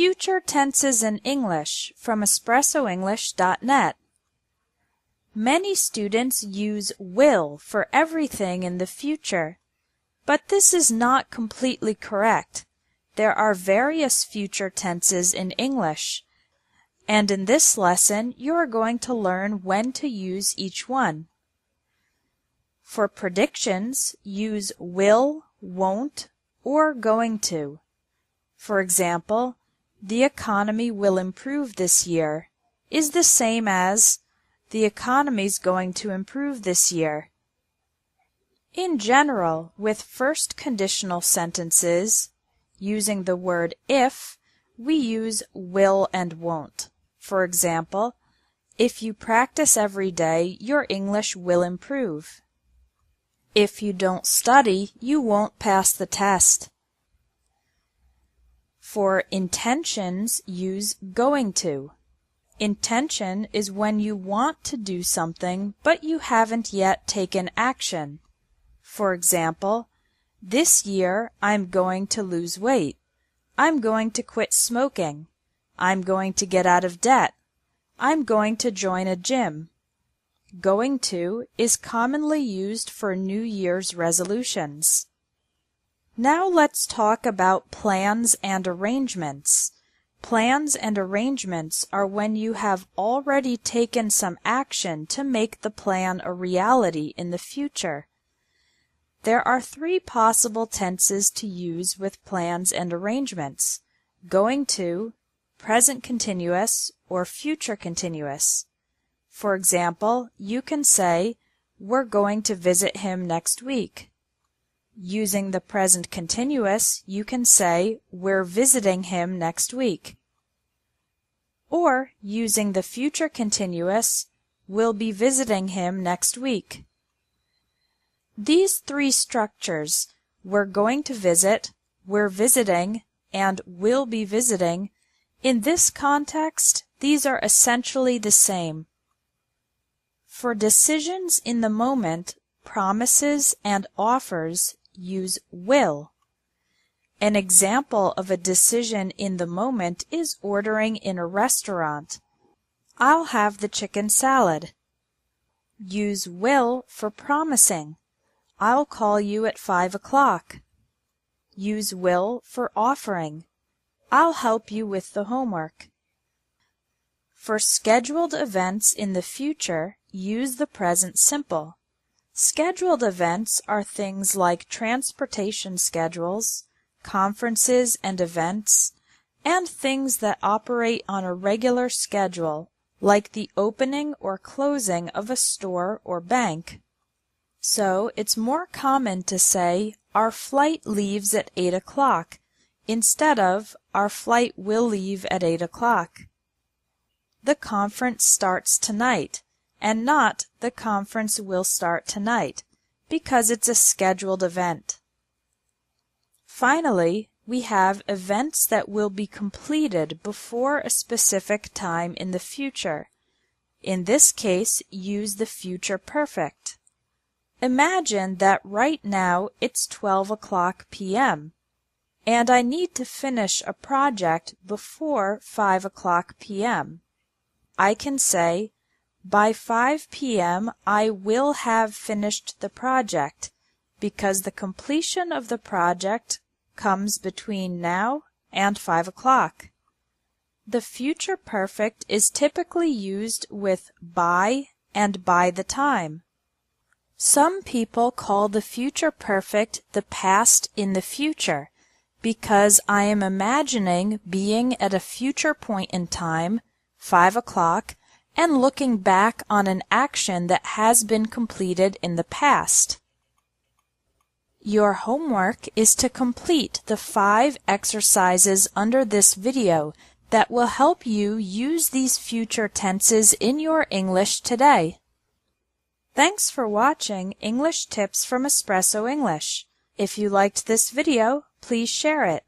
Future tenses in English from espressoenglish.net. Many students use will for everything in the future, but this is not completely correct. There are various future tenses in English, and in this lesson you are going to learn when to use each one. For predictions, use will, won't, or going to. For example, the economy will improve this year is the same as the economy's going to improve this year. In general, with first conditional sentences, using the word if, we use will and won't. For example, if you practice every day, your English will improve. If you don't study, you won't pass the test. For intentions, use going to. Intention is when you want to do something, but you haven't yet taken action. For example, this year I'm going to lose weight. I'm going to quit smoking. I'm going to get out of debt. I'm going to join a gym. Going to is commonly used for New Year's resolutions. Now let's talk about plans and arrangements. Plans and arrangements are when you have already taken some action to make the plan a reality in the future. There are three possible tenses to use with plans and arrangements: going to, present continuous, or future continuous. For example, you can say, "We're going to visit him next week." Using the present continuous, you can say, "We're visiting him next week." Or, using the future continuous, "We'll be visiting him next week." These three structures, "we're going to visit," "we're visiting," and "will be visiting," in this context, these are essentially the same. For decisions in the moment, promises, and offers, use will. An example of a decision in the moment is ordering in a restaurant. "I'll have the chicken salad." Use will for promising. "I'll call you at 5 o'clock." Use will for offering. "I'll help you with the homework." For scheduled events in the future, use the present simple. Scheduled events are things like transportation schedules, conferences and events, and things that operate on a regular schedule, like the opening or closing of a store or bank. So it's more common to say, "Our flight leaves at 8 o'clock," instead of, "Our flight will leave at 8 o'clock." The conference starts tonight, and not "the conference will start tonight," because it's a scheduled event. Finally, we have events that will be completed before a specific time in the future. In this case, use the future perfect. Imagine that right now it's 12 o'clock p.m., and I need to finish a project before 5 o'clock p.m. I can say, "By 5 p.m. I will have finished the project," because the completion of the project comes between now and 5 o'clock. The future perfect is typically used with by and by the time. Some people call the future perfect the past in the future, because I am imagining being at a future point in time, 5 o'clock, and looking back on an action that has been completed in the past. Your homework is to complete the 5 exercises under this video that will help you use these future tenses in your English today. Thanks for watching English Tips from Espresso English. If you liked this video, please share it.